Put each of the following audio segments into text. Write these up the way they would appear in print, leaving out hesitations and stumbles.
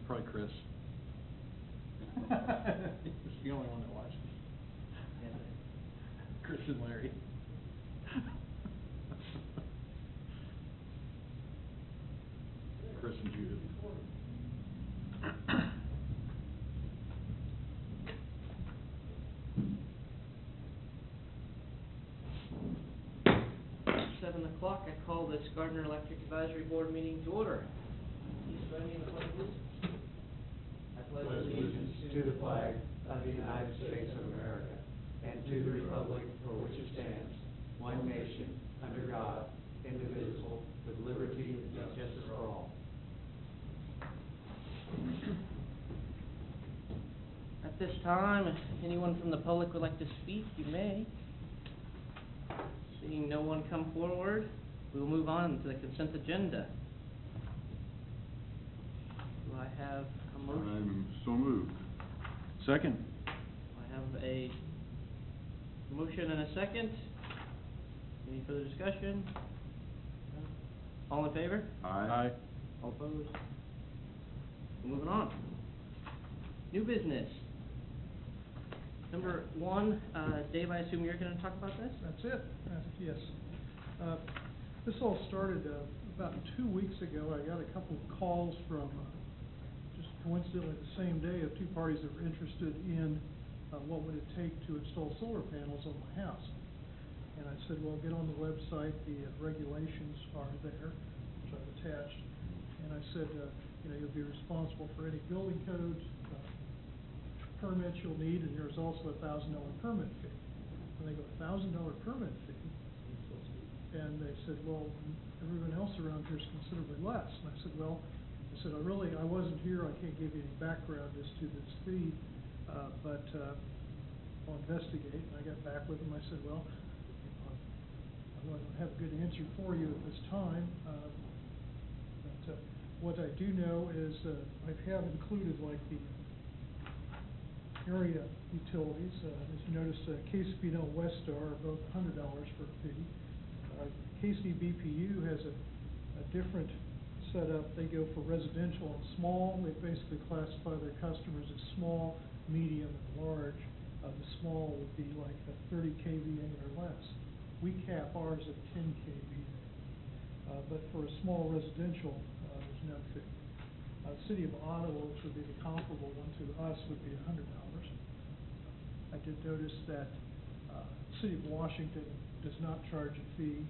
Probably Chris. He's the only one that watches. Chris and Larry. Chris and Judith. I call this Gardner Electric Advisory Board meeting to order. Please join me in the pledge of allegiance. I pledge allegiance to the flag of the United States of America and to the republic for which it stands, one nation, under God, indivisible, with liberty and justice for all. At this time, if anyone from the public would like to speak, you may. Seeing no one come forward, we will move on to the consent agenda. Do I have a motion? I'm so moved. Second. I have a motion and a second. Any further discussion? All in favor? Aye. All opposed? Moving on. New business. Number one, Dave, I assume you're going to talk about this? That's it. Yes. This all started about 2 weeks ago. I got a couple of calls from, just coincidentally the same day, of two parties that were interested in what would it take to install solar panels on my house. And I said, well, get on the website. The regulations are there, which I've attached. And I said, you'll be responsible for any building codes, permits you'll need, and there's also a $1,000 permit fee. And they go, $1,000 permit fee? And they said, well, everyone else around here is considerably less. And I said, well, I wasn't here. I can't give you any background as to this fee, but I'll investigate. And I got back with them. I said, well, I don't have a good answer for you at this time. But what I do know is I have included like the area utilities. As you notice, KCP and Westar are both $100 for a fee. KCBPU has a different setup. They go for residential and small. They basically classify their customers as small, medium, and large. The small would be like 30 kVA or less. We cap ours at 10 kVA. But for a small residential, there's no fee. The City of Ottawa, which would be the comparable one to us, would be $100. I did notice that City of Washington does not charge a fee,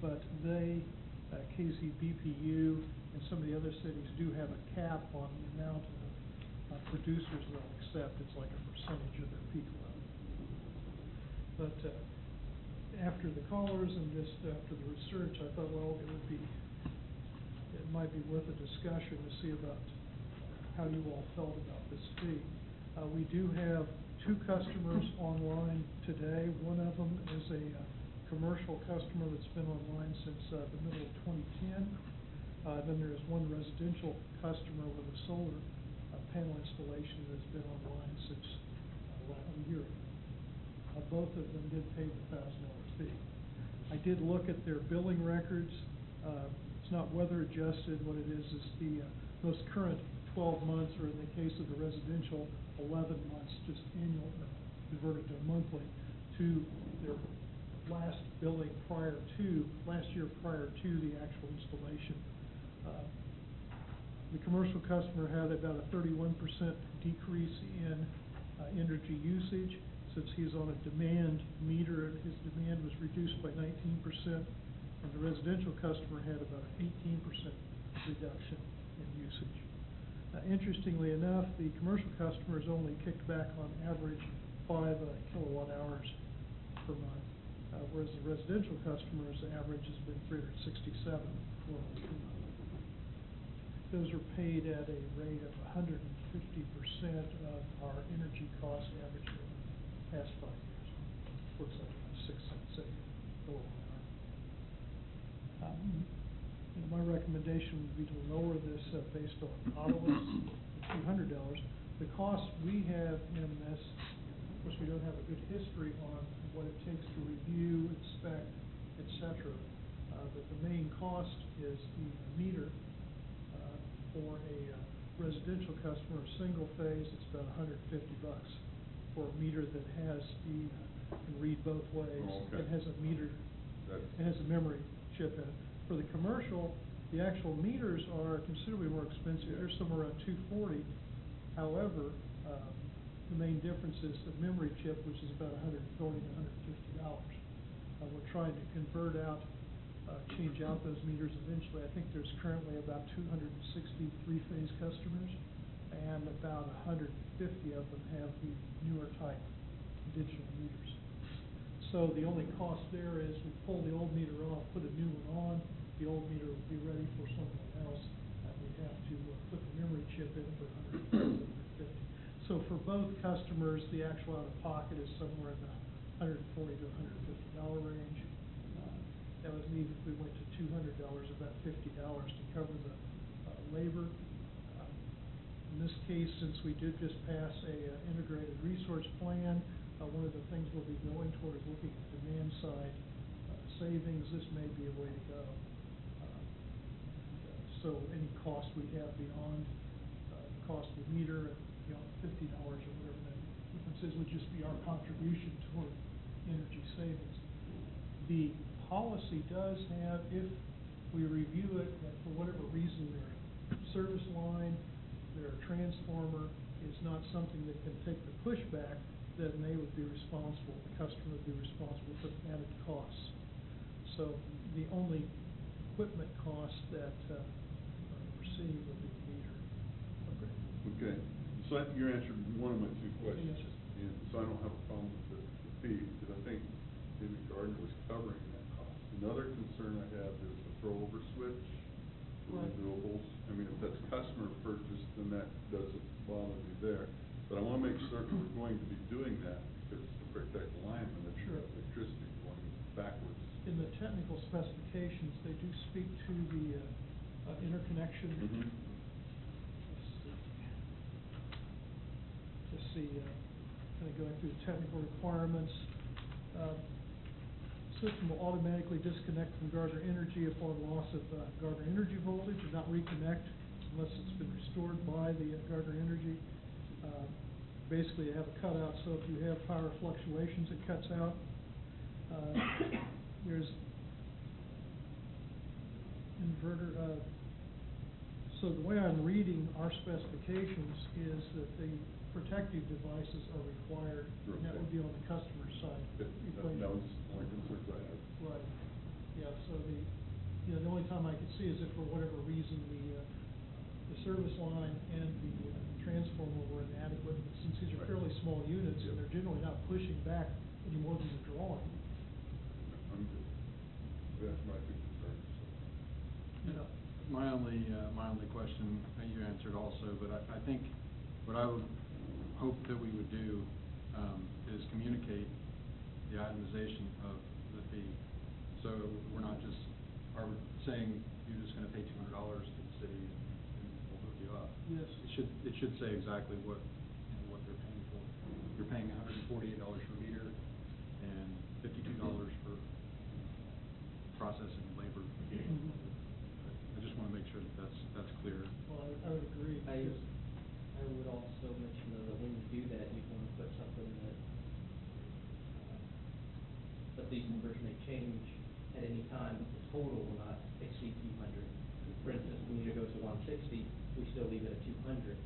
but they, KCBPU, and some of the other cities do have a cap on the amount of producers they'll accept. It's like a percentage of their peak load. But after the callers and just after the research, I thought, well, it might be worth a discussion to see about how you all felt about this fee. We do have 2 customers online today. One of them is a commercial customer that's been online since the middle of 2010. Then there's one residential customer with a solar panel installation that's been online since a year ago. Both of them did pay the $1,000 fee. I did look at their billing records. It's not weather adjusted. What it is the most current 12 months, or in the case of the residential, 11 months, just annual, converted to monthly, to their last billing last year prior to the actual installation. The commercial customer had about a 31% decrease in energy usage. Since he's on a demand meter, his demand was reduced by 19%. And the residential customer had about an 18% reduction in usage. Interestingly enough, the commercial customers only kicked back on average 5 kilowatt hours per month, whereas the residential customers' average has been 367 kilowatt per month. Those are paid at a rate of 150% of our energy cost average for the past 5 years. Works out to 6 cents a kilowatt hour. My recommendation would be to lower this based on Ottawa's $200. The cost we have in this, of course, we don't have a good history on what it takes to review, inspect, etc. But the main cost is the meter for a residential customer, single phase, it's about $150 for a meter that has the, can read both ways. Oh, okay. It has a meter, That's- it has a memory chip in it. For the commercial, the actual meters are considerably more expensive. Yeah. They're somewhere around $240. However, the main difference is the memory chip, which is about $140 to $150. We're trying to convert out, change out those meters eventually. I think there's currently about 260 three-phase customers, and about 150 of them have the newer type digital meters. So the only cost there is we pull the old meter off, put a new one on, the old meter will be ready for someone else, and we have to put the memory chip in for $150. So for both customers, the actual out-of-pocket is somewhere in the $140 to $150 range. That would leave, if we went to $200, about $50 to cover the labor. In this case, since we did just pass a integrated resource plan, one of the things we'll be going toward is looking at demand side savings. This may be a way to go. So any cost we have beyond the cost of the meter, $50 or whatever that difference is, would just be our contribution toward energy savings. The policy does have, if we review it, and for whatever reason their service line, their transformer is not something that can take the pushback, then they would be responsible, the customer would be responsible for the added costs. So the only equipment cost that we're seeing would be the meter upgrade. Okay, so you answered one of my two questions. Yes. And so I don't have a problem with the fee, because I think David Gardner was covering that cost. Another concern I have is the throwover switch for Right. renewables. I mean, if that's customer purchase, then that doesn't bother me there. But I want to make certain we're going to be doing that, because to protect the line when there's Sure. electricity going backwards. In the technical specifications, they do speak to the interconnection. Mhm. Let's see, kind of going through the technical requirements. System will automatically disconnect from Gardner Energy upon loss of Gardner Energy voltage and not reconnect unless it's been restored by the Gardner Energy. Basically, you have a cutout, so if you have power fluctuations, it cuts out. There's inverter. So the way I'm reading our specifications is that the protective devices are required, and that would be on the customer side. That was one of the concerns I had. Right, yeah, so the only time I could see is if for whatever reason the service line and the transformer were inadequate, but since these are Right. fairly small units, Yep. and they're generally not pushing back any more than they're drawing. I'm good. That's my two concerns. You know. My only question, you answered also, but I think what I would hope that we would do is communicate the itemization of the fee. So we're not just, are saying you're just gonna pay $200 to the city and we'll hook you up. Yes. It should say exactly what they're paying for. You're paying $148 per meter and $52 for processing and labor. Mhm. I just wanna make sure that that's clear. Well, I would agree. I would also mention though that when you do that, you want to put something that, but these numbers may change at any time, but the total will not exceed 200. For instance, when meter goes to 160, we still leave it at 200.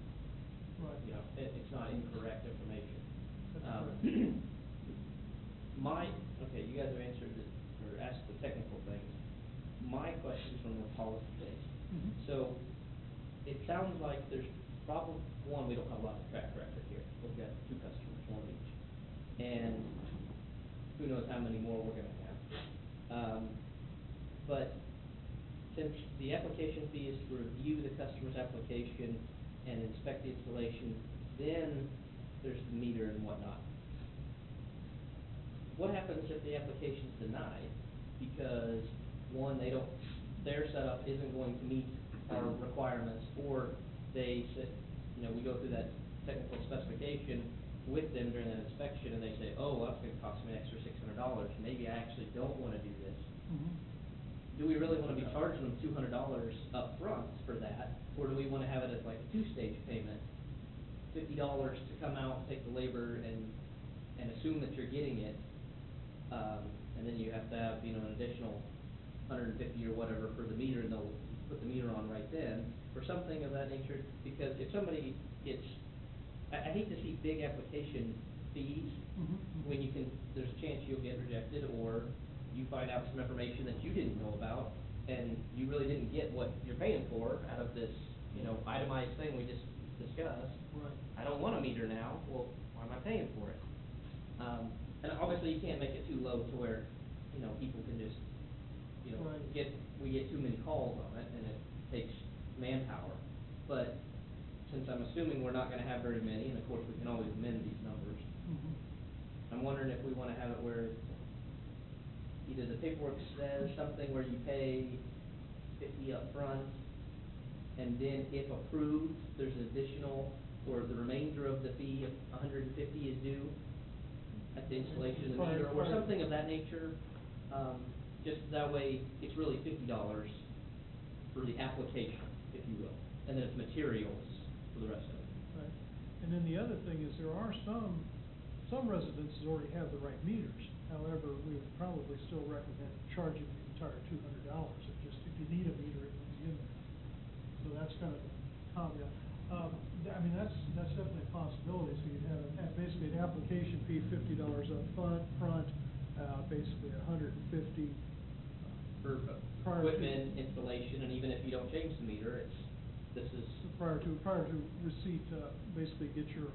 Right. You know, it's not incorrect information. That's correct. Okay, you guys have answered or asked the technical things. My questions are more policy based. Mhm. So, it sounds like there's probably, one, we don't have a lot of track record here. We've got two customers, one each. And who knows how many more we're gonna have. But since the application fee is to review the customer's application and inspect the installation, then there's the meter and whatnot. What happens if the application's denied because, one, their setup isn't going to meet our requirements, or they said, we go through that technical specification with them during that inspection, and they say, oh, well, that's gonna cost me an extra $600, maybe I actually don't wanna do this. Mhm. do we really wanna be charging them $200 upfront for that? Or do we wanna have it as like a two-stage payment? $50 to come out, take the labor and assume that you're getting it, and then you have to have, you know, an additional $150 or whatever for the meter, and they'll put the meter on right then, or something of that nature, because if somebody gets, I hate to see big application fees, when you can, there's a chance you'll get rejected, or you find out some information that you didn't know about, and you really didn't get what you're paying for out of this, you know, itemized thing we just discussed. Right. I don't want a meter now, well, why am I paying for it? And obviously, you can't make it too low to where, you know, people can just, you know, Right. we get too many calls on it, and it takes manpower. But since I'm assuming we're not gonna have very many, and of course, we can always amend these numbers, I'm wondering if we wanna have it where either the paperwork says something where you pay 50 upfront, and then if approved, there's an additional, or the remainder of the fee of 150 is due at the installation of the meter, or something of that nature. Just that way, it's really $50 for the application, if you will, and then it's materials for the rest of it. Right. And then the other thing is there are some residences already have the right meters. However, we would probably still recommend charging the entire $200. If you need a meter, it will be in there. So that's kind of a caveat. I mean, that's definitely a possibility. So you'd have basically an application fee, $50 up front, basically $150 For prior to- equipment, installation, and even if you don't change the meter, this is. prior to receipt, basically get your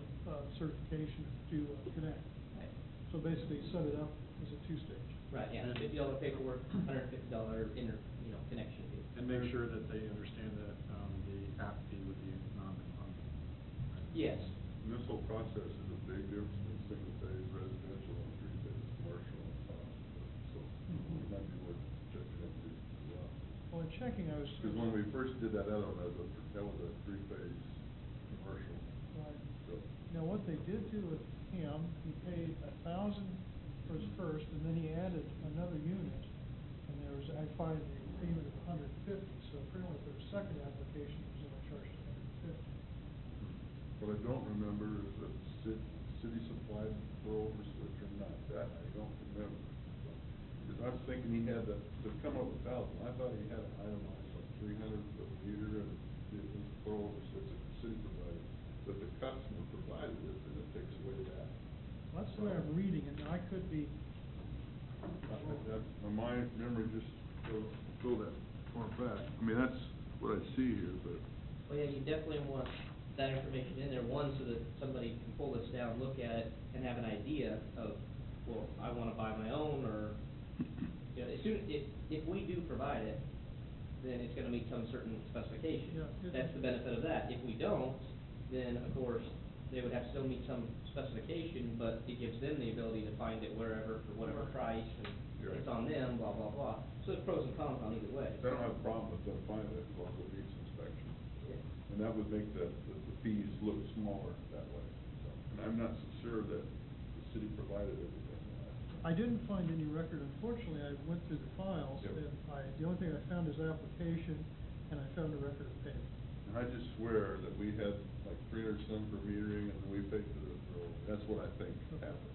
certification to connect. Right. So basically set it up as a two-stage. Right, yeah, $50 paperwork, $150 connection fee. And make sure that they understand that, the app fee would be non-refundable. Yes. And this whole process is a big difference between single-phase residential and three-phase commercial. So it might be worth checking into as well. Well, in checking, I was. Because when we first did that other one, that was a three-phase commercial. Right. So, Now, what they did do with him, he paid $1,000 for his first, and then he added another unit, and there was, I find a payment of $150, so apparently for the second application, he was only charged $150. what I don't remember is that city supplied the over switch or not, that I don't remember. Because I was thinking he had to come up with $1,000, I thought he had it itemized like 300 for the meter, and it was the throw over switch that the city provided. But the customer provided it, and it takes away that. That's the way I'm reading, and I could be. My memory just goes go that far back. I mean, that's what I see here, but. Well, yeah, you definitely want that information in there, one, so that somebody can pull this down, look at it, and have an idea of, well, I wanna buy my own, or, you know, if we do provide it, then it's gonna meet some certain specification. Yeah. That's the benefit of that. If we don't, then, of course, they would have to still meet some specification, but it gives them the ability to find it wherever, for whatever price, and Right. it's on them, blah, blah, blah. So there's pros and cons on either way. I don't have a problem with them finding it as long as it meets inspection. Yeah. And that would make the fees look smaller that way. So, and I'm not so sure that the city provided everything. I didn't find any record, unfortunately, I went through the files, Yep. and the only thing I found is application, and I found a record of payment. And I just swear that we had like 300 some for metering, and then we paid for the throw. That's what I think happened.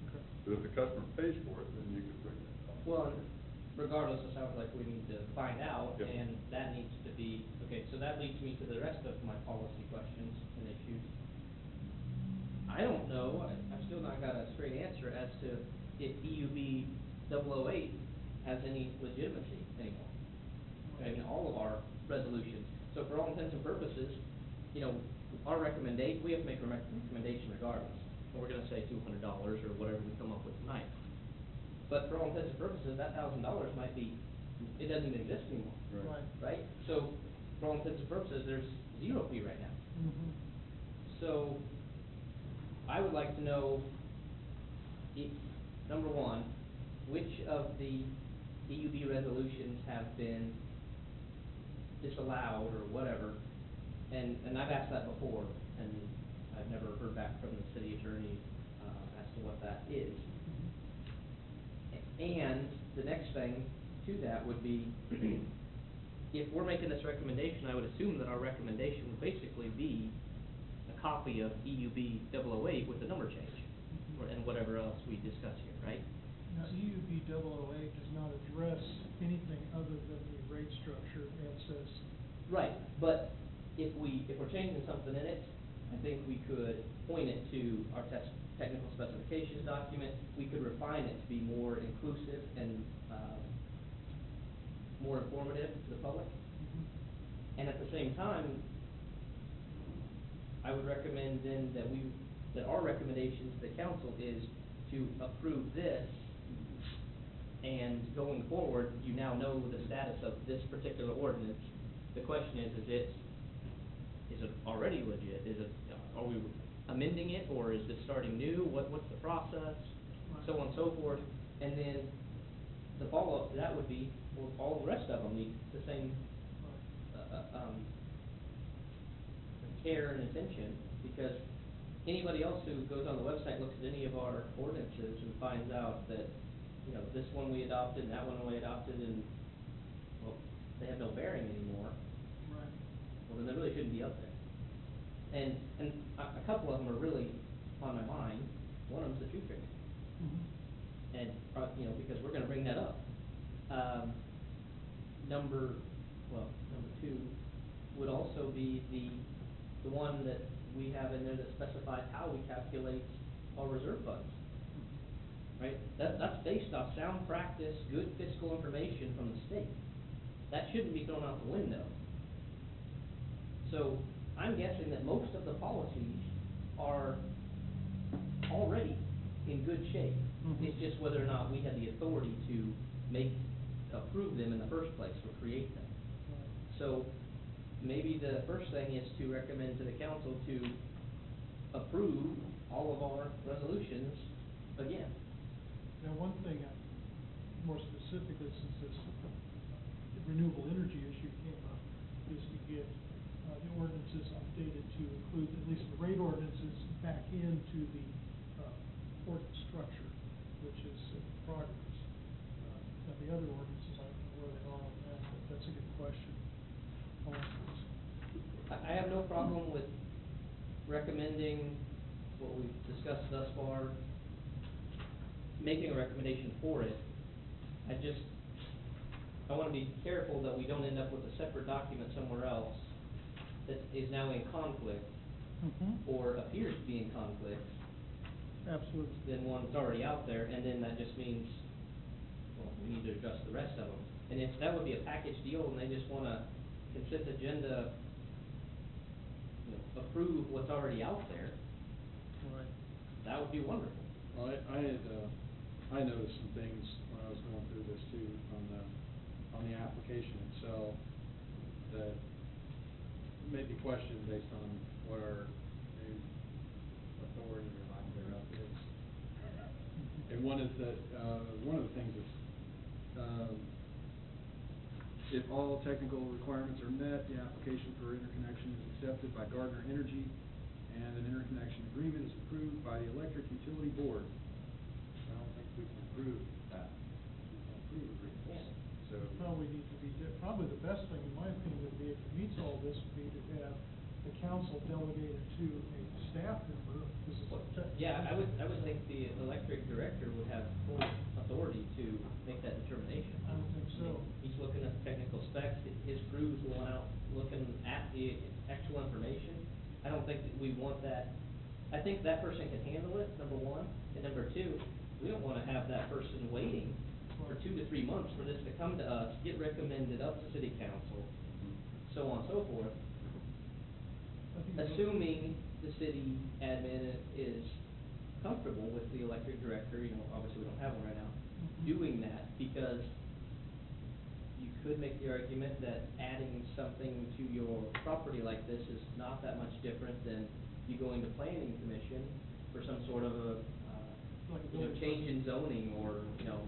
Okay. But if the customer pays for it, then you could bring that up. Well, regardless, it sounds like we need to find out, Yep. and that needs to be, okay, so that leads me to the rest of my policy questions and issues. I don't know, I've still not got a straight answer as to if EUB 008 has any legitimacy anymore. I mean, all of our resolutions. So for all intents and purposes, you know, our recommendation, we have to make a recommendation regardless. And we're gonna say $200 or whatever we come up with tonight. But for all intents and purposes, that $1,000 might be, it doesn't even exist anymore. Right. Right? So, for all intents and purposes, there's zero fee right now. Mm-hmm. So, I would like to know, number one, which of the EUB resolutions have been disallowed or whatever, and I've asked that before, and I've never heard back from the city attorney, as to what that is. And the next thing to that would be, if we're making this recommendation, I would assume that our recommendation would basically be a copy of EUB 008 with the number change, and whatever else we discuss here, right? Now, EUB 008 does not address anything other than the rate structure and says. Right, but if we're changing something in it, I think we could point it to our technical specifications document. We could refine it to be more inclusive and, more informative to the public. And at the same time, I would recommend then that our recommendation to the council is to approve this, and going forward, you now know the status of this particular ordinance. The question is it already legit? Are we amending it, or is this starting new? What's the process? So on and so forth. And then the follow-up to that would be, well, all the rest of them need the same, care and attention, because anybody else who goes on the website, looks at any of our ordinances and finds out that, you know, this one we adopted and that one we adopted, and, well, they have no bearing anymore. Right. Well, then they really shouldn't be up there. And a couple of them are really on my mind. One of them's the tree trimming. And, you know, because we're gonna bring that up. Number two would also be the one that we have in there that specifies how we calculate our reserve funds. Right? That's based off sound practice, good fiscal information from the state. That shouldn't be thrown out the window. So, I'm guessing that most of the policies are already in good shape. It's just whether or not we had the authority to approve them in the first place, or create them. So, maybe the first thing is to recommend to the council to approve all of our resolutions again. Now, one thing, more specifically, since this renewable energy issue came up, is to get the ordinances updated to include at least the rate ordinances back into the ordinance structure, which is in progress. Now, the other ordinances, I don't know where they are on that, but that's a good question. I have no problem with recommending what we've discussed thus far, making a recommendation for it. I want to be careful that we don't end up with a separate document somewhere else that is now in conflict, or appears to be in conflict. Absolutely. Than one that's already out there, and then that just means, well, we need to adjust the rest of them. And if that would be a package deal, and they just want a consent agenda, you know, approve what's already out there, Right. that would be wonderful. Well, I noticed some things when I was going through this too, on the application itself, that made me question based on what our new authority or lack thereof is. And one is that, one of the things is, if all technical requirements are met, the application for interconnection is accepted by Gardner Energy, and an interconnection agreement is approved by the Electric Utility Board. I don't think we can approve that. We can approve agreements. Yeah. So. Probably the best thing, in my opinion, would be, if it meets all this, would be to have the council delegate it to a staff member, because it's a technical. Yeah, I would think the electric director would have full authority to make that determination. I would think so. He's looking at the technical specs, his crew's going out looking at the actual information. I don't think that we want that. I think that person can handle it, number one, and number two, we don't wanna have that person waiting for 2 to 3 months for this to come to us, get recommended up to city council, so on and so forth. Assuming the city admin is comfortable with the electric director, you know, obviously we don't have one right now, doing that, because you could make the argument that adding something to your property like this is not that much different than you going to planning commission for some sort of a, you know, change in zoning, or, you know,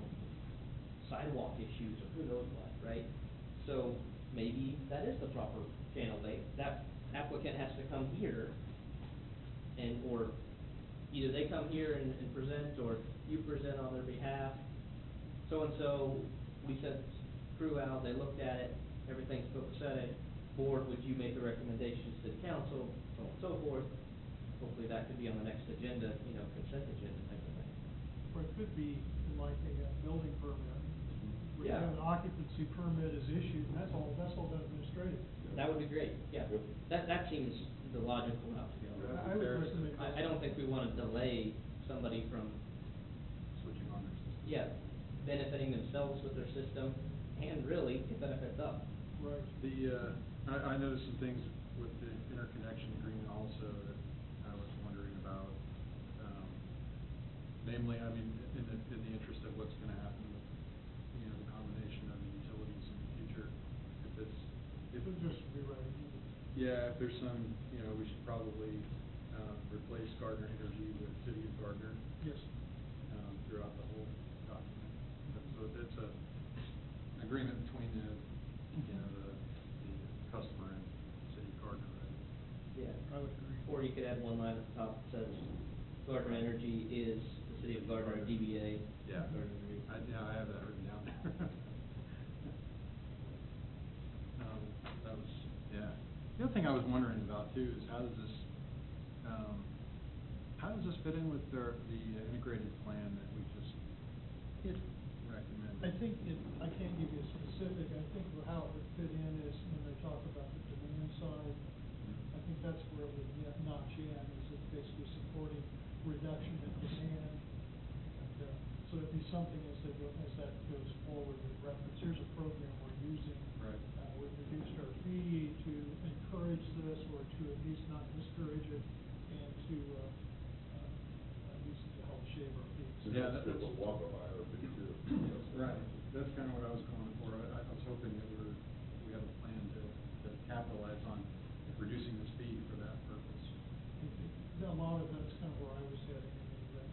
sidewalk issues, or who knows what, right? So maybe that is the proper channel. That applicant has to come here, or either they come here and present, or you present on their behalf. So-and-so, we sent crew out, they looked at it, everything's copacetic. Board, would you make the recommendations to the council, so on and so forth? Hopefully that could be on the next agenda, consent agenda type of thing. Or it could be like a building permit. Where Yeah. an occupancy permit is issued, and that's all done administrative. That would be great, yeah. Yep. That seems the logical route to go. I would recommend. I don't think we wanna delay somebody from, Switching on their system. yeah, benefiting themselves with their system, and really, it benefits us. Right. I noticed some things with the interconnection agreement also that I was wondering about. Namely, I mean, in the interest of what's gonna happen with, the combination of the utilities in the future, if It'll just rewrite it. yeah, if there's some, we should probably, replace Gardner Energy with City of Gardner, Yes. throughout the whole document. So it's an agreement between the customer and City of Gardner, right? Yeah. I would agree. Or you could add one line at the top that says, Gardner Energy is the city of Gardner, DBA. Yeah, Gardner Energy. I have that written down there. That was, yeah. The other thing I was wondering about too is how does this fit in with the integrated plan that we just It, recommended? I think I can't give you a specific, I think how it would fit in is when they talk about the demand side. I think that's where it would notch in, is it basically supporting reduction in demand. And, so it'd be something as that goes forward with reference, here's a program we're using. Right. We've reduced our fee to encourage this, or to at least not discourage it, and to, use it to help shave our fees. Yeah, That's a lot of IRB too. Right, that's kind of what I was going for. I was hoping that we have a plan to capitalize on reducing this fee for that purpose. A lot of that's kind of where I was heading, that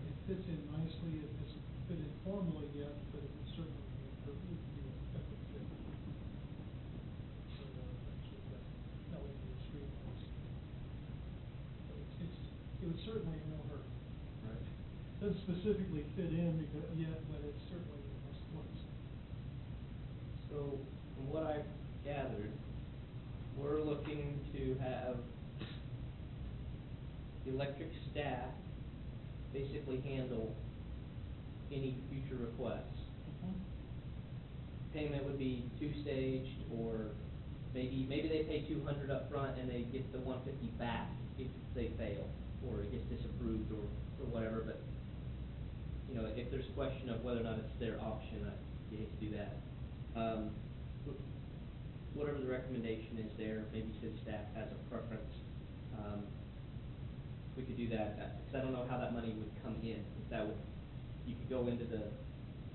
it fits in nicely, it doesn't fit in formally yet, but it would certainly be a good fit. So, things with the LED streetlights. So it would certainly, hurt. Right. Doesn't specifically fit in yet, but it's certainly in this place. So, from what I've gathered, we're looking to have the electric staff basically handle any future requests. Payment would be two-staged, or maybe they pay 200 up front and they get the 150 back if they fail, or it gets disapproved, or whatever, but, if there's a question of whether or not it's their option, you hate to do that. Whatever the recommendation is there, maybe city staff has a preference, we could do that, because I don't know how that money would come in, you could go into the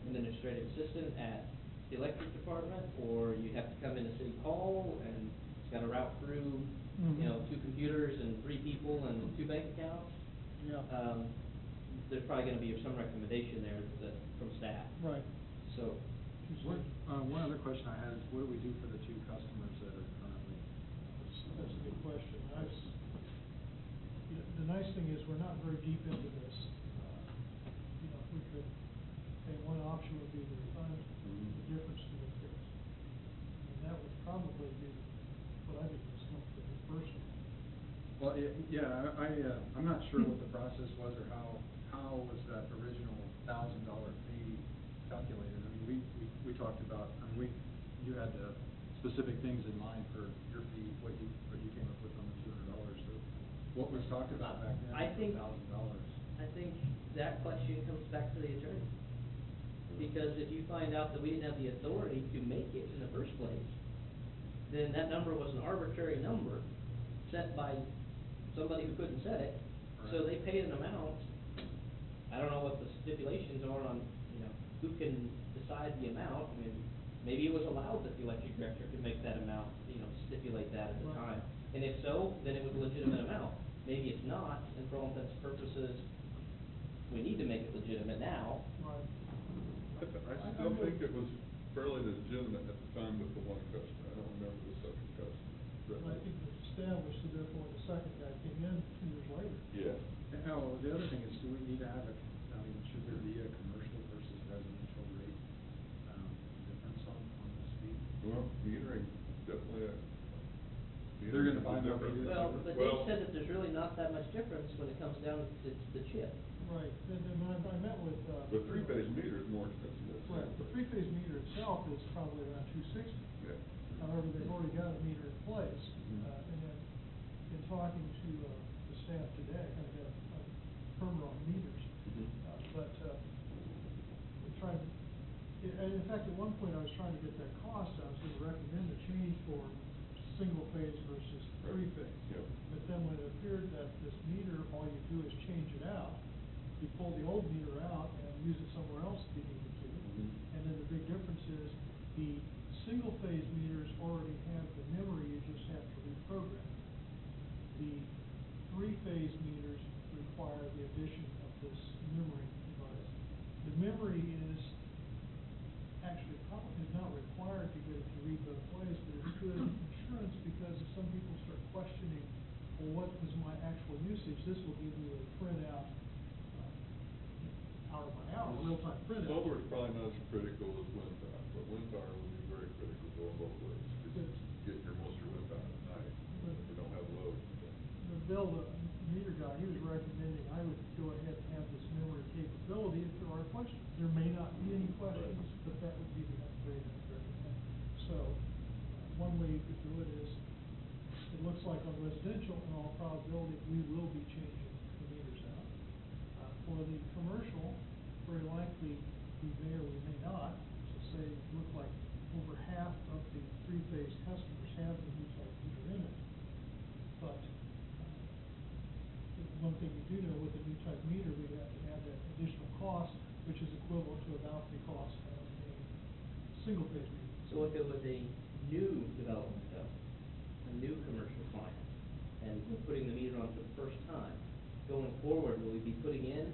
administrative assistant at the electric department, or you'd have to come into City Hall, and it's gotta route through, Mhm. 2 computers and 3 people and 2 bank accounts. Yeah. There's probably gonna be some recommendation there from staff. Right. So, One other question I had is, what do we do for the 2 customers that are currently? That's a good question. The nice thing is, we're not very deep into this. If we could, one option would be to refund the difference to the fix. And that would probably be what I think was helpful personally. Well, I'm not sure what the process was, or how was that original $1,000 fee calculated? I mean, we talked about, you had specific things in mind for your fee, what you came up with on the $200. So what was talked about back then I was think $1,000. I think that question comes back to the attorney. Because if you find out that we didn't have the authority to make it in the first place, then that number was an arbitrary number set by somebody who couldn't set it. So they paid an amount. I don't know what the stipulations are on, who can decide the amount. I mean, maybe it was allowed that the electric director could make that amount, stipulate that at the Right. time. And if so, then it was a legitimate amount. Maybe it's not, and for all intents and purposes, we need to make it legitimate now. Right. I still think it was fairly legitimate at the time with the one customer. I don't remember the second customer. And I think it was established, so therefore the second guy came in 2 years later. Yeah. Oh, the other thing is, do we need to have should there be a commercial versus residential rate? they're gonna find their way. Well, but they said that there's really not that much difference when it comes down to the chip. Right, and then when I met with, The three-phase meter is more expensive than right, the three-phase meter itself is probably around $260. Yeah. However, they've already got a meter in place, Mhm. And then in talking to, the staff today, I kind of got a primer on meters. Mhm. We tried, and in fact, at one point, I was trying to get that cost, I was gonna recommend a change for single phase versus three-phase. Yep. But then when it appeared that this meter, all you do is change it out, you pull the old meter out and use it somewhere else if you needed to. Mhm. And then the big difference is, the single-phase meters already have the memory, you just have to reprogram. The three-phase meters require the addition of this memory device. The memory is actually probably is not required to get it to read both ways, but it's good insurance because if some people start questioning, well, what was my actual usage, this will give you a printout, hour by hour, real-time printout. Solar is probably not as critical as wind power, but wind power will be very critical going both ways. Because you get most of your wind power at night, you don't have load. But Bill, the meter guy, he was recommending I would go ahead and have this memory capability if there are questions. There may not be any questions, but that would be the upgrade I would recommend. So, one way you could do it is, it looks like on residential, in all probability, we will be changing the meters out. For the commercial, very likely, we may or we may not. So say, look like over half of the three-phase customers have the new type meter in it. But, one thing you do know, with the new type meter, we have to add that additional cost, which is equivalent to about the cost of a single-phase meter. So if it was a new development though, a new commercial client, and we're putting the meter on for the first time, going forward, will we be putting in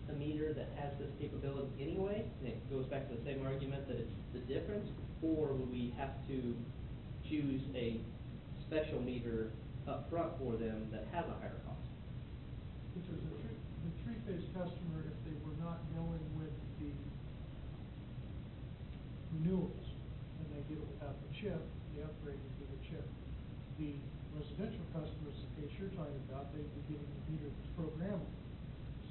a meter that has this capability anyway? And it goes back to the same argument that it's the difference, or will we have to choose a special meter up front for them that has a higher cost? Because the three-phase customer, if they were not going with the renewals, and they get it without the chip, the upgrade would be the chip. The residential customers, the case you're talking about, they'd be getting the meter that's programmable.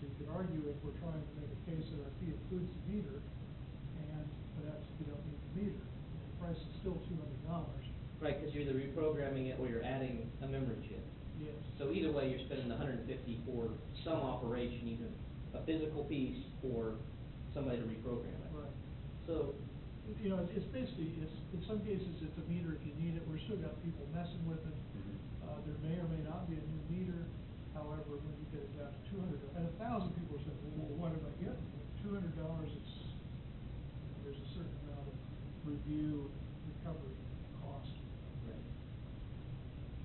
So you could argue if we're trying to make a case that our fee includes the meter, and perhaps we don't need the meter, the price is still $200. Right, because you're either reprogramming it or you're adding a memory chip. Yes. So either way, you're spending $150 for some operation, either a physical piece or somebody to reprogram it. Right. So, You know, it's basically, in some cases, it's a meter if you need it. We're still got people messing with it. Mhm. There may or may not be a new meter. However, when you get it down to $200, and 1,000 people are saying, well, what am I getting? $200, there's a certain amount of review and recovery cost. right.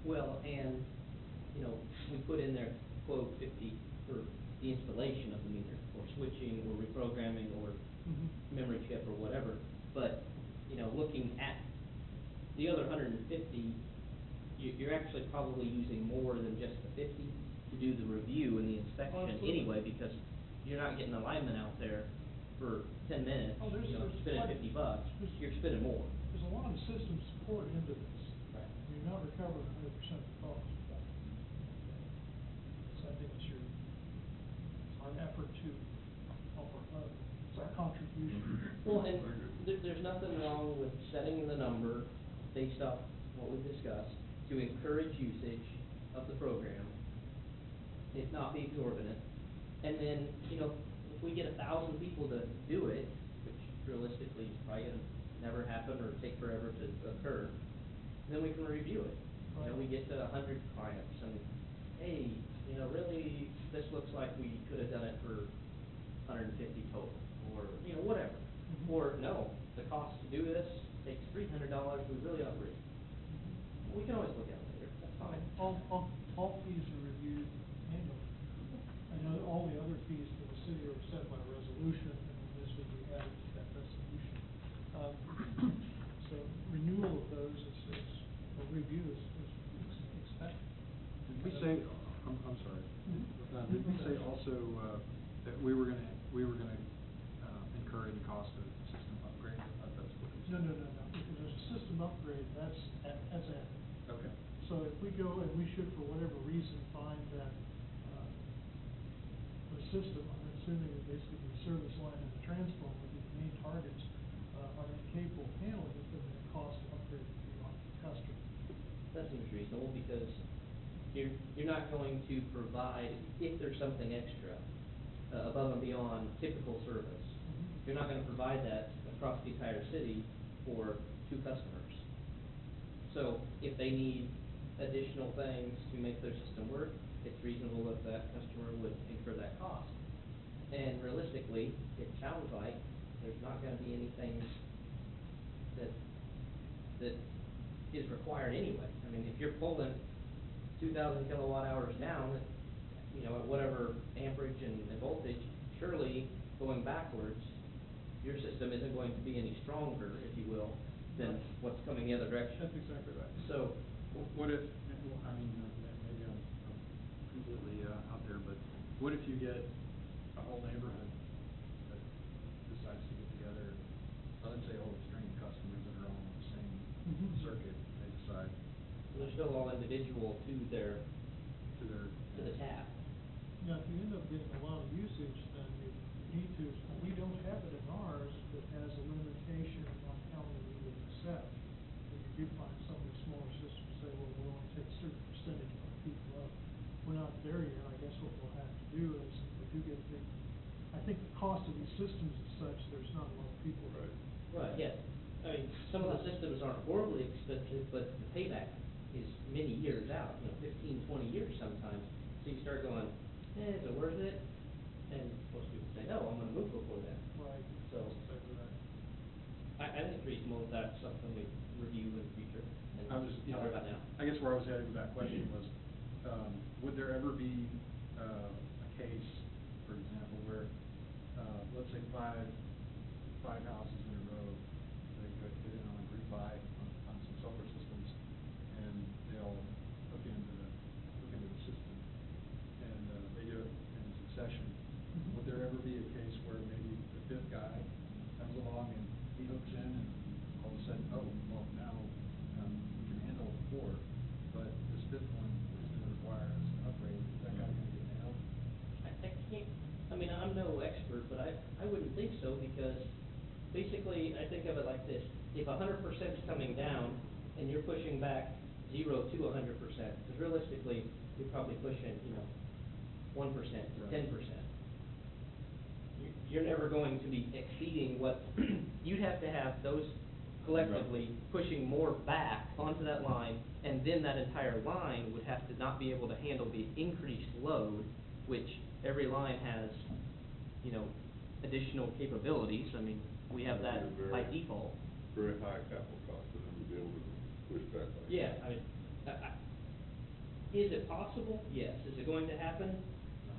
Well, and, you know, we put in there, quote, 50 for the installation of the meter, or switching, or reprogramming, or memory chip, or whatever. But, you know, looking at the other 150, you're actually probably using more than just the 50 to do the review and the inspection Absolutely. anyway, because you're not getting alignment out there for 10 minutes, Oh, you know, there's spending quite- $50, you're spending more. There's a lot of system support into this. Right. You're not recovering 100% of the cost. So I think it's our effort to help our vote. It's our contribution. Well, and there's nothing wrong with setting the number based off what we've discussed to encourage usage of the program, if not be exorbitant. And then, you know, if we get 1,000 people to do it, which realistically is probably gonna never happen or take forever to occur, then we can review it. You know, we get to 100 clients and, hey, you know, really, this looks like we could have done it for 150 total, or, you know, whatever. Mhm. Or, no, the cost to do this takes $300, we really ought to read. We can always look at it later, that's fine. All fees are reviewed annually. I know that all the other fees for the city are set by resolution, and this would be added to that resolution. So renewal of those or review is expected. Did we say, I'm sorry, did we say also, that we were gonna incur any cost of system upgrade? I thought that's what we said. No. If there's a system upgrade, that's added. Okay. So we go and we should, for whatever reason, find that, the system, I'm assuming that basically the service line and the transformer would be the main targets, are incapable of handling it, then the cost of upgrade would be on the customer. That seems reasonable, because you're not going to provide, if there's something extra, above and beyond typical service, you're not gonna provide that across the entire city for 2 customers. So, if they need additional things to make their system work, it's reasonable that that customer would incur that cost. And realistically, it sounds like there's not gonna be anything that is required anyway. I mean, if you're pulling 2,000 kilowatt hours down, you know, at whatever amperage and voltage, surely going backwards, your system isn't going to be any stronger, if you will, than what's coming the other direction. That's exactly right. So, What if, I mean, maybe I'm completely out there, but what if you get a whole neighborhood that decides to get together, let's say all the string customers that are all on the same circuit, they decide they're still all individual to to the tap. Now, if you end up getting a lot of usage, then you need to, we don't have it in ours that has a limitation on how many we would accept. If you do find some of the smaller systems say, well, we'll only take a certain percentage of our peak load. We're not there yet. I guess what we'll have to do is, if we do get big, I think the cost of these systems is such, there's not a lot of people. Right. Right, yes. I mean, some of the systems aren't horribly expensive, but the payback is many years out, 15, 20 years sometimes. So you start going, is it worth it? And most people say, no, I'm gonna move before then. Right. So, Exactly right. I think it's reasonable if that's something we review in the future, and I was just, talk about now. I guess where I was headed with that question was, would there ever be, a case, for example, where, let's say five houses in a row, they get in on a group buy on some solar systems, and they all hook into the system, and, they do it in succession. Would there ever be a case where maybe the 5th guy comes along and he hooks in, and all of a sudden, oh, well, now, we can handle 4, but this 5th one is gonna require us to upgrade, is that guy gonna get nailed? I can't, I mean, I'm no expert, but I wouldn't think so, because basically, I think of it like this: if 100% is coming down, and you're pushing back 0 to 100%, because realistically, you're probably pushing, 1% to 10%. You're never going to be exceeding what, you'd have to have those collectively pushing more back onto that line, and then that entire line would have to not be able to handle the increased load, which every line has, additional capabilities. I mean, we have that by default. Very high capital cost for them to be able to push back like that. Yeah, I mean, is it possible? Yes. Is it going to happen?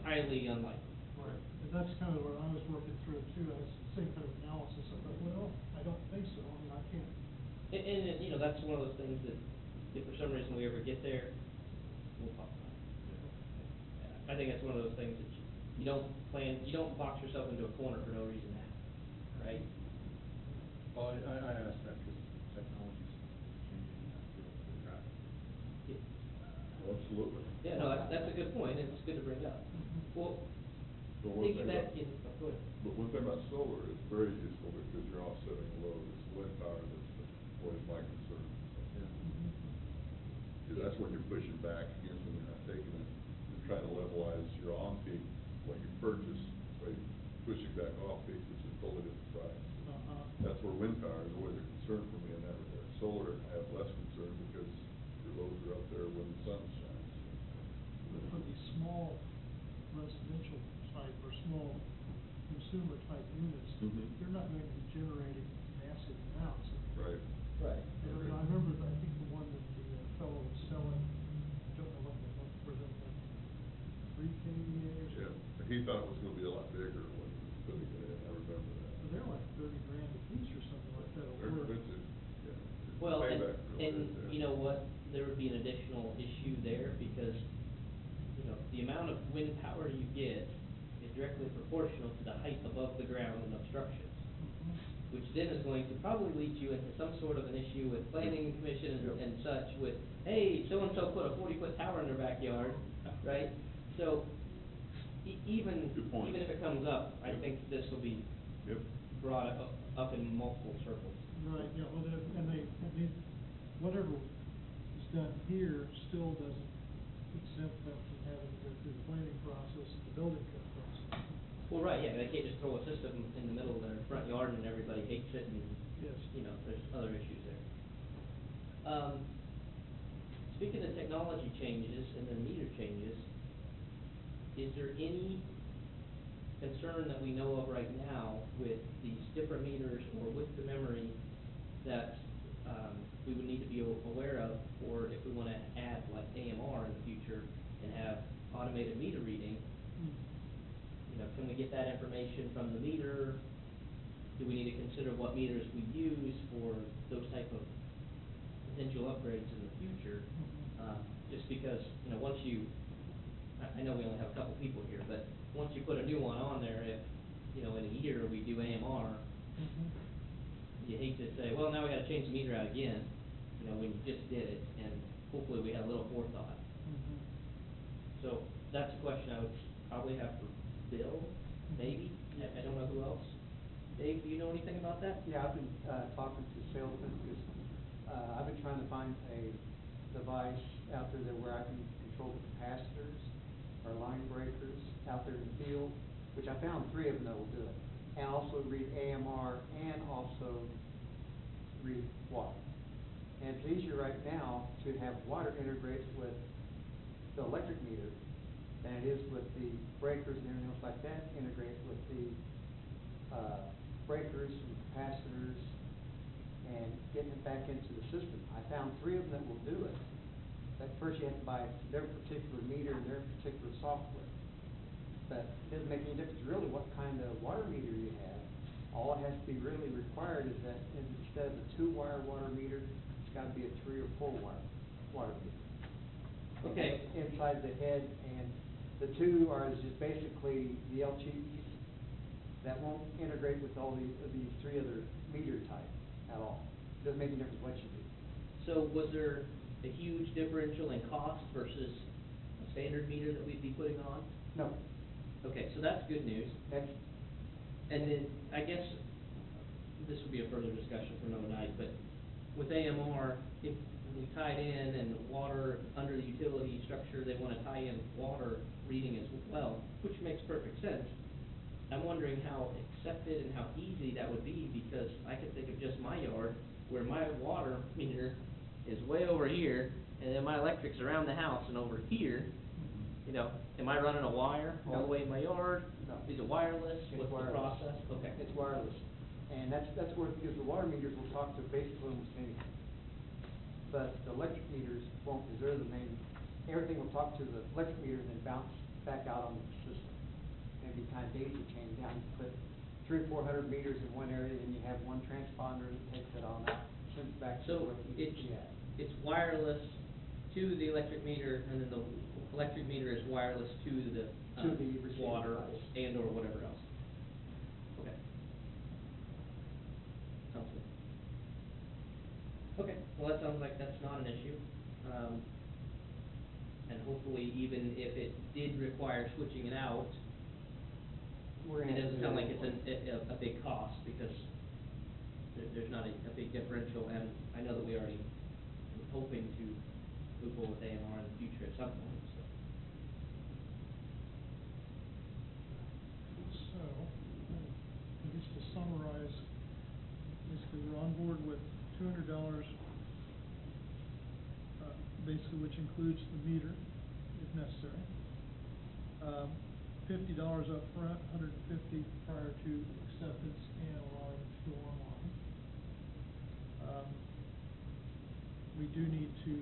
Highly unlikely. Right, and that's kind of where I was working through it too. I was the same kind of analysis. I thought, well, I don't think so. I mean, I can't. And that's one of those things that, if for some reason we ever get there, we'll talk about it. I think that's one of those things that you don't box yourself into a corner for no reason now, right? Well, I asked that because technology's changing real rapid. Yeah. Absolutely. Yeah, no, that's a good point, and it's good to bring up. Well, So one thing about- go ahead. But one thing about solar, it's very useful because you're offsetting the load. It's the wind power that's always my concern. Yeah. Because that's when you're pushing back against, when you're not taking it, you're trying to levelize your on-peak, what you purchase, by pushing back off-peak, which is totally different price. That's where wind power is always a concern for me in that regard. Solar, I have less concern because your loads are up there when the sun shines. But for these small residential type or small consumer type units, they're not going to be generating massive amounts. Right. Right. I remember, I think the one that the fellow was selling, I don't know what the one for them, like 3 kVA or Yeah, something. he thought it was gonna be a lot bigger when he was putting it in, I remember that. But they're like 30 grand a piece or something like that. They're over- expensive, yeah. The Well, payback really and is there. you know what, there would be an additional issue there, because, the amount of wind power you get is directly proportional to the height above the ground and obstructions. which then is going to probably lead you into some sort of an issue with planning commission Yep. and such with, hey, so-and-so put a 40-foot tower in their backyard, right? So, even Good point. if it comes up, I Yep. think this will be Yep. brought up in multiple circles. Right, yeah, well, and they, I mean, whatever is done here still doesn't exempt them from having to go through the planning process and the building code process. Well, right, yeah, they can't just throw a system in the middle of their front yard and everybody hates it and, Yes. you know, there's other issues there. Speaking of technology changes and then meter changes, is there any concern that we know of right now with these different meters or with the memory that, we would need to be aware of, or if we wanna add like AMR in the future and have automated meter reading? You know, can we get that information from the meter? Do we need to consider what meters we use for those type of potential upgrades in the future? Just because, you know, once you, I know we only have a couple people here, but once you put a new one on there, if, you know, in a year we do AMR, you hate to say, well, now we gotta change the meter out again, you know, when you just did it, and hopefully we had a little forethought. So, that's a question I would probably have for Bill, maybe, I don't know who else. Dave, do you know anything about that? Yeah, I've been, talking to salesmen, because, I've been trying to find a device out there that where I can control the capacitors or line breakers out there in the field, which I found 3 of them that will do it. And also read AMR and also read water. And it's easier right now to have water integrate with the electric meter than it is with the breakers and everything else like that integrate with the, breakers and capacitors and getting it back into the system. I found 3 of them that will do it. But first you have to buy their particular meter and their particular software. But it doesn't make any difference really what kind of water meter you have. All it has to be really required is that instead of a 2-wire water meter, it's gotta be a 3 or 4-wire water meter. Okay. Inside the head, and the 2 are just basically the LTEs that won't integrate with all these 3 other meter types at all. Doesn't make any difference what you do. So was there a huge differential in cost versus a standard meter that we'd be putting on? No, Okay, so that's good news. that's, And then, I guess, this would be a further discussion for another night, but with AMR, if we tied in and water, under the utility structure, they wanna tie in water reading as well, which makes perfect sense. I'm wondering how accepted and how easy that would be, because I can think of just my yard, where my water meter is way over here, and then my electric's around the house and over here. You know, am I running a wire all the way in my yard? No. Is it wireless? It's What's the wireless. process? Okay. It's wireless. And that's where, because the water meters will talk to basically almost anything. But the electric meters won't, because they're the main, everything will talk to the electric meter and then bounce back out on the system. And it'd be kind of daisy chain down, you put 300 or 400 meters in one area, and you have one transponder that takes it on out, sends it back to So where it needs to be at. it's wireless to the electric meter, and then the electric meter is wireless to the, To the receiving water device. and or whatever else. Okay. Sounds good. Okay, well, that sounds like that's not an issue. And hopefully, even if it did require switching it out, We're it gonna doesn't do sound like it. it's a big cost, because there's not a big differential, and I know that we already were hoping to move forward with AMR in the future at some point, so. So, I guess to summarize, basically, we're on board with $200, basically, which includes the meter, if necessary. $50 up front, $150 prior to acceptance and allowing it to go online. We do need to,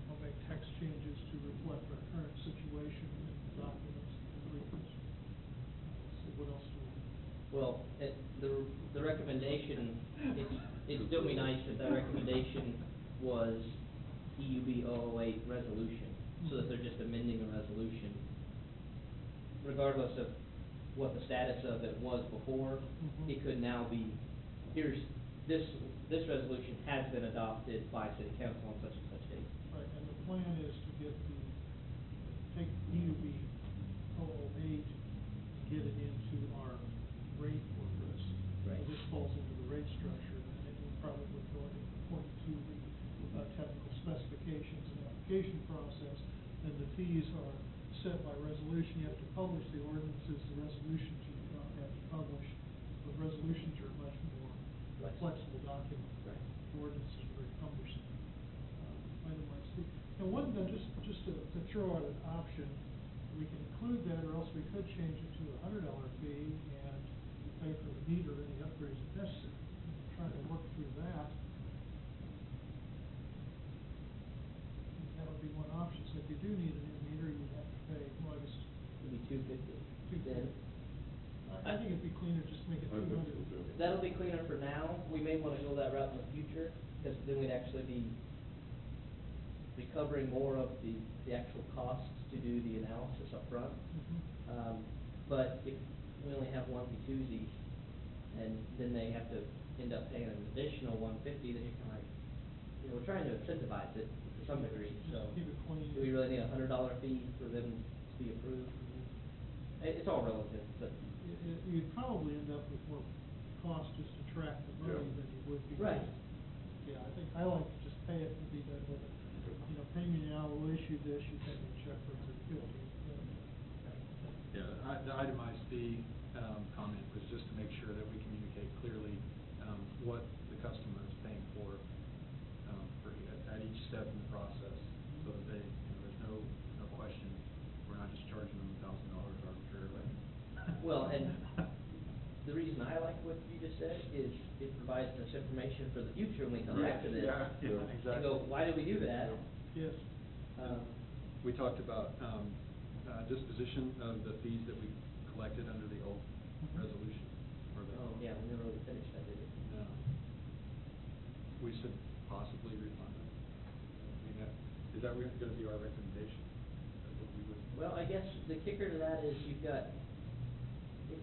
I'll make text changes to reflect our current situation in the documents and agreements. So what else do we need? Well, the recommendation, it'd still be nice if that recommendation was EUB 008 resolution, so that they're just amending a resolution, regardless of what the status of it was before. Mhm. It could now be, here's, this resolution has been adopted by city council on such and such date. Right, and the plan is to get take EUB 008, get it into our rate orders. Right. So this falls into the rate structure, and it will probably go into point to the technical specifications and application process, and the fees are set by resolution. You have to publish the ordinances, the resolutions you do not have to publish. The resolutions are a much more flexible document. Right. The ordinances are very cumbersome, itemized fee. And one, just to throw out an option, we can include that, or else we could change it to a $100 fee and pay for the meter, any upgrades if necessary. We're trying to work through that. That would be one option. So if you do need a new meter, you'd have to pay, well, I guess, It'd be $250 then. I think it'd be cleaner just to make it I think 200. so too. That'll be cleaner for now. We may wanna go that route in the future, because then we'd actually be recovering more of the actual costs to do the analysis up front. Mhm. But if we only have onesie-twosies, and then they have to end up paying an additional $150, then you're kinda like, we're trying to incentivize it to some degree, Just so. keep it clean. Do we really need a $100 fee for them to be approved? It's all relative, but. You'd probably end up with more cost just to track the money Yeah. than you would be. Right. Yeah, I think I like to just pay it and be done with it. Pay me now, we'll issue this, you pay me a check for $350. Yeah, the itemized fee, comment was just to make sure that we communicate clearly, what the customer is paying for at each step in the process, so that they, there's no question, we're not just charging them $1,000 arbitrarily. Well, and the reason I like what you just said is it provides us information for the future when we come back to this. Yeah, exactly. And go, why did we do that? Yes. We talked about, disposition of the fees that we collected under the old Mhm. resolution, or the. Oh, yeah, we never really finished that, did we? No. We should possibly refund them. I mean, is that gonna be our recommendation? That we would? Well, I guess the kicker to that is you've got,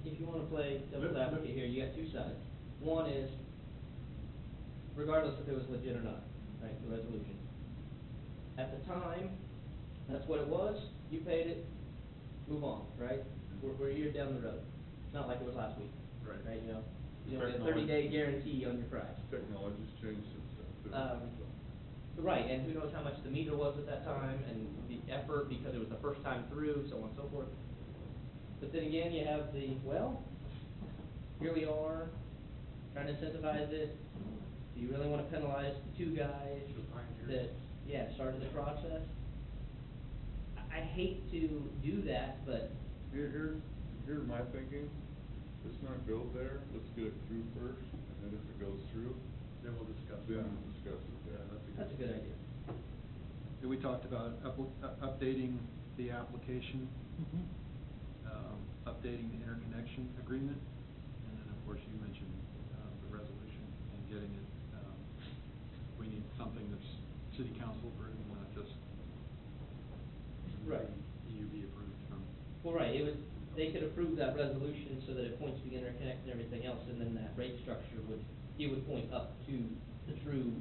if you wanna play devil's advocate here, you got two sides. One is, regardless if it was legit or not, right, the resolution. At the time, that's what it was, you paid it, move on, right? We're a year down the road. It's not like it was last week. Right. Right, you know, a 30-day guarantee on your price. Technology's changed since then, too. Right, and who knows how much the meter was at that time, and the effort, because it was the first time through, so on and so forth. But then again, you have the, well, here we are, trying to incentivize it. Do you really wanna penalize the two guys The pioneers. that, started the process? I hate to do that, but. Here's my thinking, let's not go there, let's get it through first, and then if it goes through, Then we'll discuss then that. we'll discuss it, Yeah, That's a good idea. And we talked about updating the application, Mhm. updating the interconnection agreement, and then, of course, you mentioned, the resolution and getting it, we need something that's city council approved, not just Right. EUB approved from. Well, right, they could approve that resolution so that it points to the interconnect and everything else, and then that rate structure would point up to the true,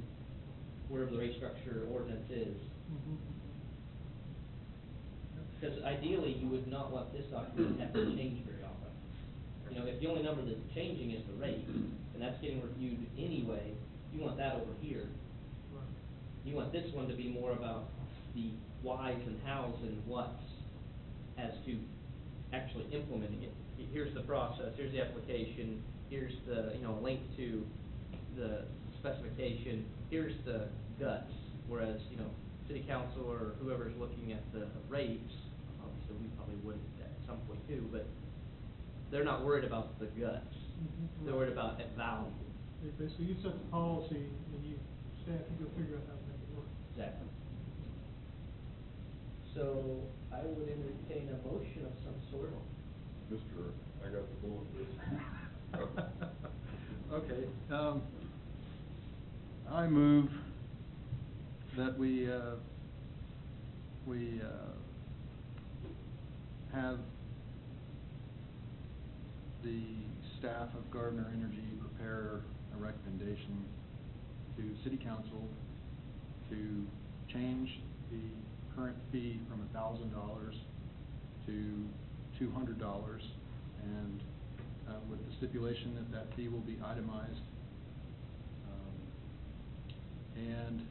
wherever the rate structure ordinance is. Mhm. Because ideally, you would not want this document to have to change very often. If the only number that's changing is the rate, and that's getting reviewed anyway, you want that over here. Right. You want this one to be more about the whys and hows and whats as to actually implementing it. Here's the process, here's the application, here's the, link to the specification, here's the guts. Whereas, city council or whoever's looking at the rates, obviously we probably would at some point too, but they're not worried about the guts. Mhm. They're worried about value. Basically, you set the policy, and staff, you go figure out how to make it work. Exactly. So, I would entertain a motion of some sort. Mr., I got the bullet list. Okay, I move that we have the staff of Gardner Energy prepare a recommendation to City Council to change the current fee from $1,000 to $200, and with the stipulation that that fee will be itemized, and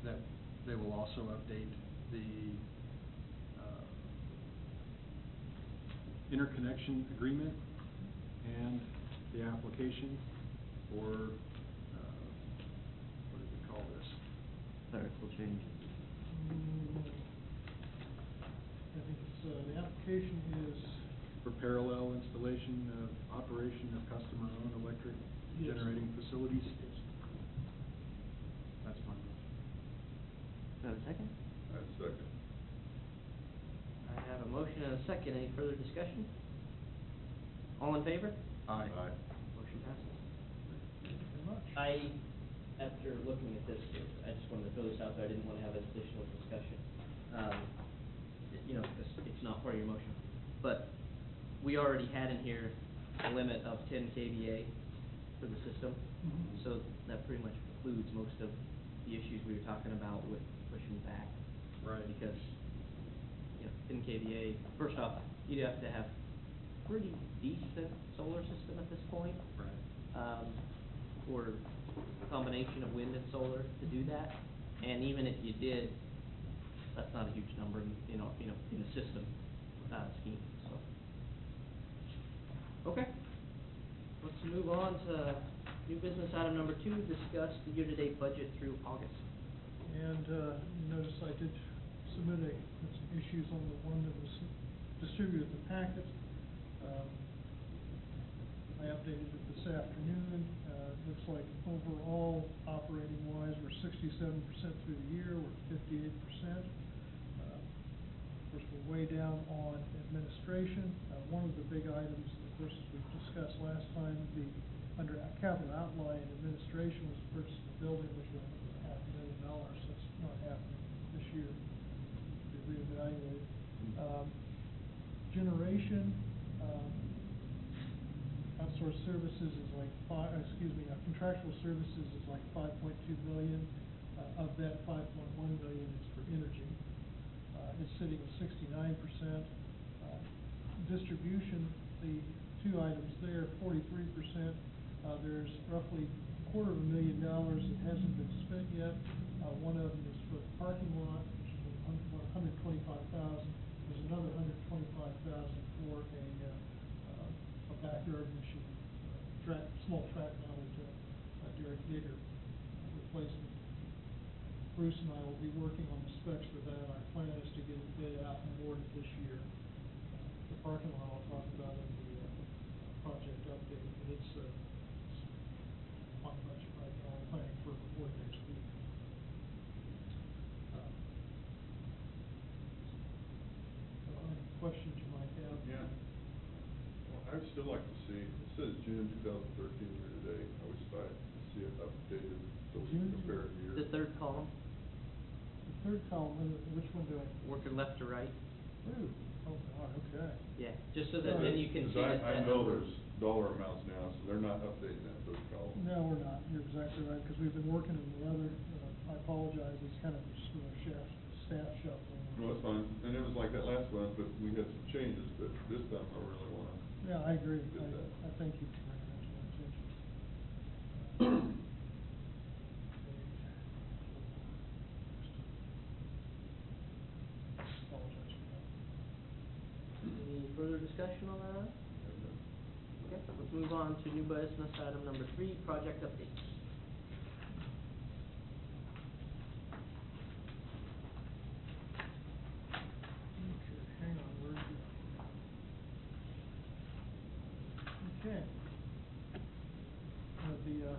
that they will also update the interconnection agreement and the application for, what do we call this? Clerical changes. I think it's, the application is. For parallel installation of operation of customer-owned electric Yes. generating facilities. Yes. That's my motion. Do I have a second? I second. I have a motion and a second. Any further discussion? All in favor? Aye. Motion passes. Thank you very much. After looking at this, I just wanted to throw this out there. I didn't want to have an additional discussion. Because it's not part of your motion. But we already had in here a limit of 10 kVA for the system. Mhm. So that pretty much precludes most of the issues we were talking about with pushing back. Right. Because, 10 kVA, first off, you'd have to have pretty decent solar system at this point. Right. Or a combination of wind and solar to do that. And even if you did, that's not a huge number in a system scheme, so. Okay, let's move on to new business item number 2, discuss the year-to-date budget through August. And, you notice I did submit some issues on the one that was distributed in the packet. I updated it this afternoon. Looks like overall, operating-wise, we're 67% through the year, we're at 58%. Of course, we're way down on administration. One of the big items, of course, as we discussed last time, under capital outlay and administration was the purchase of a building, which was $500,000, so it's not happening this year. Be reevaluated. Generation, outsourced services is like contractual services is like $5.2 million. Of that, $5.1 million is for energy. It's sitting at 69%. Distribution, the two items there, 43%. There's roughly $250,000 that hasn't been spent yet. One of them is for the parking lot, which is $125,000. There's another $125,000 for a backyard machine, small track-mounted Derek Digger replacement. Bruce and I will be working on the specs for that. Our plan is to get it bid out and awarded this year. The parking lot I'll talk about in the project update, but it's on budget right now. We're planning for award next week. Any questions you might have? Yeah. Well, I'd still like to see, it says June 2013 year to date. I wish I could see it updated so we can compare it year. The third column, The third column, which one do I? working left to right. Ooh, oh God, okay. Yeah, just so that then you can see that. I know there's dollar amounts now, so they're not updating that third column. No, we're not. You're exactly right, because we've been working in the other, I apologize, it's kind of just staff shuffling. No, it's fine, and it was like that last month, but we had some changes, but this time I really wanna. Yeah, I agree. Did that. I thank you for bringing that to my attention. Apologize for that. Any further discussion on that? Okay, let's move on to new business item number 3, project updates. Okay, hang on, where's the? Okay. The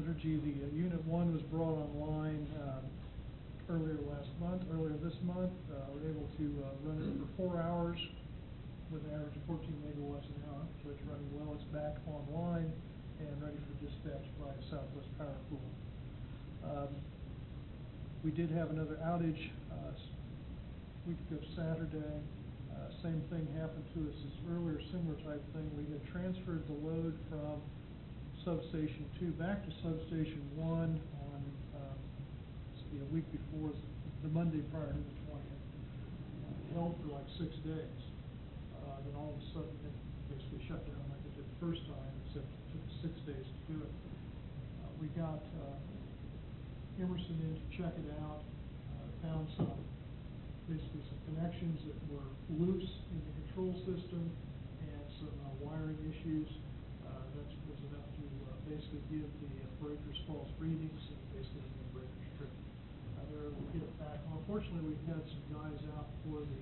liturgy, the Unit 1 was brought online earlier this month. We're able to run it for 4 hours with an average of 14 megawatts an hour, so it's running well. It's back online and ready for dispatch by Southwest Power Pool. We did have another outage week ago Saturday. Same thing happened to us this earlier, similar type thing. We had transferred the load from substation 2 back to substation 1 on, a week before, the Monday prior to the 20th. Held for like 6 days. Then all of a sudden it basically shut down like it did the first time, except it took 6 days to do it. We got Emerson in to check it out, found basically some connections that were loose in the control system and some wiring issues. That was enough to basically give the breakers false readings and basically the breakers trip. They were able to get it back. Unfortunately, we've had some guys out for the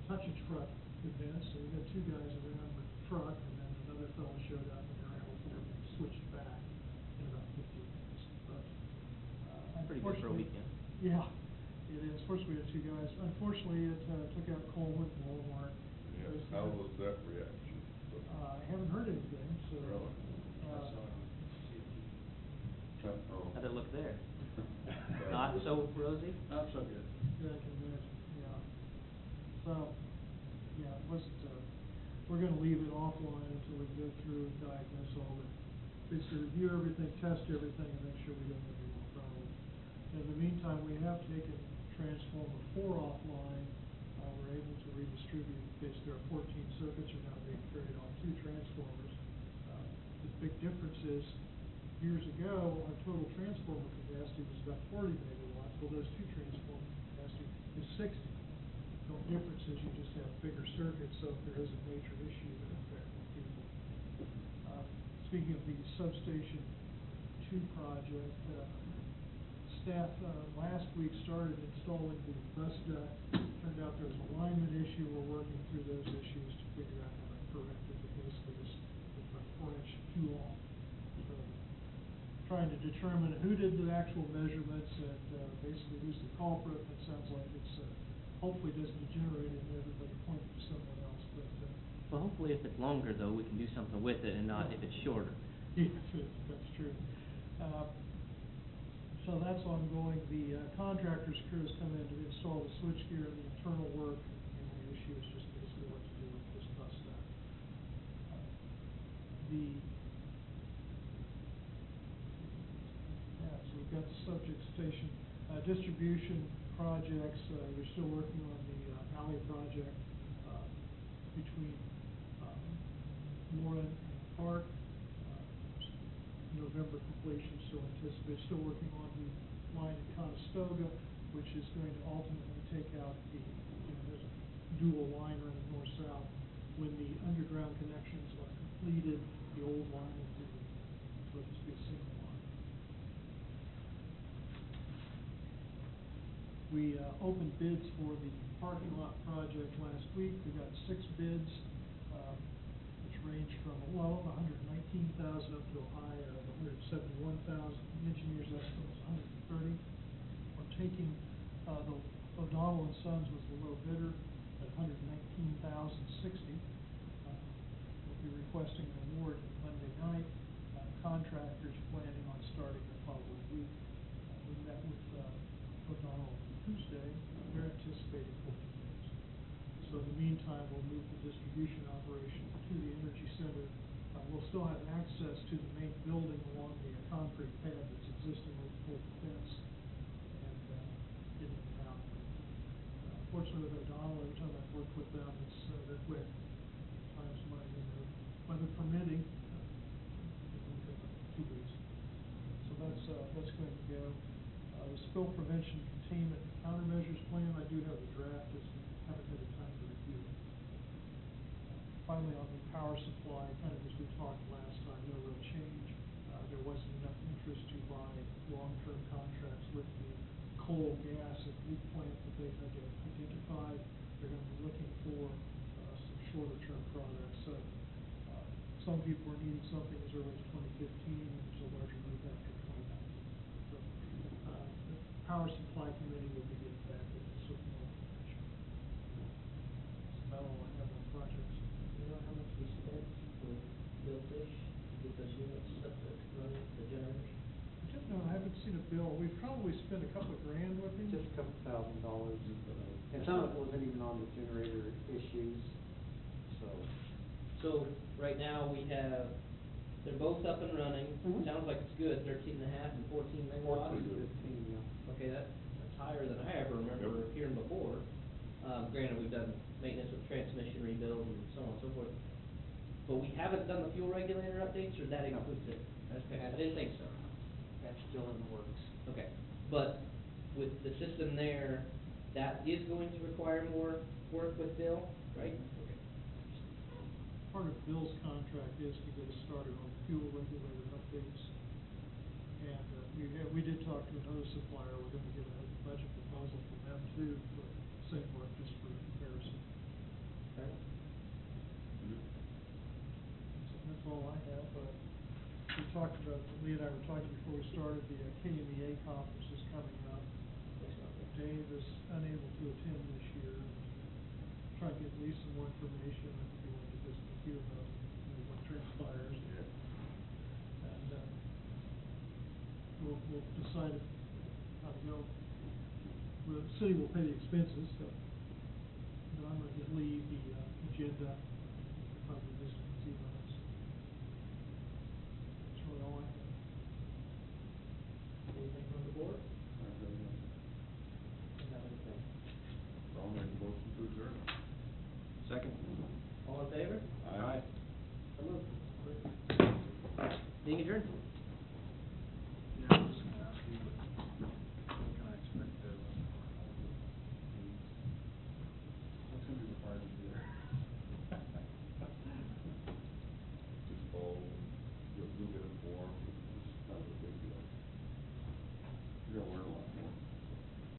touch-a-truck event, so we had 2 guys around with the truck, and then another fellow showed up and they were able to get it switched back in about 15 minutes. But Pretty good for a weekend. Yeah, it is. First we had 2 guys. Unfortunately, it took out Coleman, Walmart. Yeah, how was that reaction? I haven't heard anything, so. Really? How'd it look there? Not so rosy? Not so good. Yeah, I can imagine, yeah. So, yeah, it wasn't, we're gonna leave it offline until we go through and diagnose all the, basically review everything, test everything, and make sure we don't have any more problems. In the meantime, we have taken transformer 4 offline. We're able to redistribute, basically our 14 circuits are now being carried on 2 transformers. The big difference is, years ago, our total transformer capacity was about 40 megawatts. Well, those 2 transformer capacity is 60. The only difference is you just have bigger circuits, so if there is a major issue, it'll affect more people. Speaking of the substation 2 project, staff last week started installing the bus duct. Turned out there was an alignment issue. We're working through those issues to figure out how to correct it. But basically, it's about 4 inches too long. So, trying to determine who did the actual measurements and basically who's the culprit. It sounds like it's hopefully doesn't degenerate and everybody pointing to someone else. But Well, hopefully if it's longer though, we can do something with it and not if it's shorter. yes, that's true. So that's ongoing. The contractor's crews come in to install the switchgear and the internal work, and the issue is just basically what to do with this bus duct. So we've got the subject station distribution projects. We're still working on the alley project between Lauren and Park. November completion still anticipated. Still working on the line in Conestoga, which is going to ultimately take out the, there's a dual line running north-south. When the underground connections are completed, the old line will be removed. So it'll just be a single line. We opened bids for the parking lot project last week. We got 6 bids, which range from a low of $119,000 up to a high of $171,000. The engineer's estimate was $130,000. We're taking the O'Donnell and Sons was the low bidder at $119,060. We'll be requesting an award Monday night. Contractors planning on starting the following week. We met with O'Donnell Tuesday. They're anticipating 14 days. So in the meantime, we'll move the distribution operation to the Energy Center. We'll still have access to the main building along the concrete pad that's existing with the full fence and get in and out. Fortunately with O'Donnell, every time I've worked with them, they're quick. Time's money, weather permitting, it can take 2 weeks. So that's going to go. The spill prevention containment and countermeasures plan, I do have a draft, just haven't had the time to review it. Finally, on the power supply, kind of as we talked last time, no real change. There wasn't enough interest to buy long-term contracts with the coal, gas, and nuke plant that they had identified. They're going to be looking for some shorter-term products. So some people are needing something as early as 2015, and there's a larger need after 2019. So the Power Supply Committee will be getting back with us with more information. That's about all I have on projects. You know how much we spent with Bill Fish to get those units up to running, the generators? Just No, I haven't seen a bill. We've probably spent a couple of grand with him. Just a couple $1,000. And some of it wasn't even on the generator issues, so. So, right now, we have, they're both up and running. Mhm. Sounds like it's good, 13.5 and 14 megawatts. 15, yeah. Okay, that's higher than I ever remember Yep. hearing before. Granted, we've done maintenance with transmission rebuild and so on and so forth. But we haven't done the fuel regulator updates, or that No. includes it? Okay, I didn't think so. That's still in the works. Okay, but with the system there, that is going to require more work with Bill, right? Okay. Part of Bill's contract is to get us started on fuel regulator updates. And, we did talk to another supplier, we're gonna get a budget proposal from them too, for same work, just for comparison. Okay. So that's all I have, we talked about, Lee and I were talking before we started, the KMEA conference is coming up. Dave is unable to attend this year, try to get Lee some more information, I think he wanted to just hear about, what transpires. And, we'll decide how to go. The city will pay the expenses, so, I'm gonna get Lee the, agenda, probably this few months. That's really all I have. Anything from the board? I don't know. Don't have anything. I'll make a motion to adjourn. Second? All in favor? Aye. So moved. Being adjourned.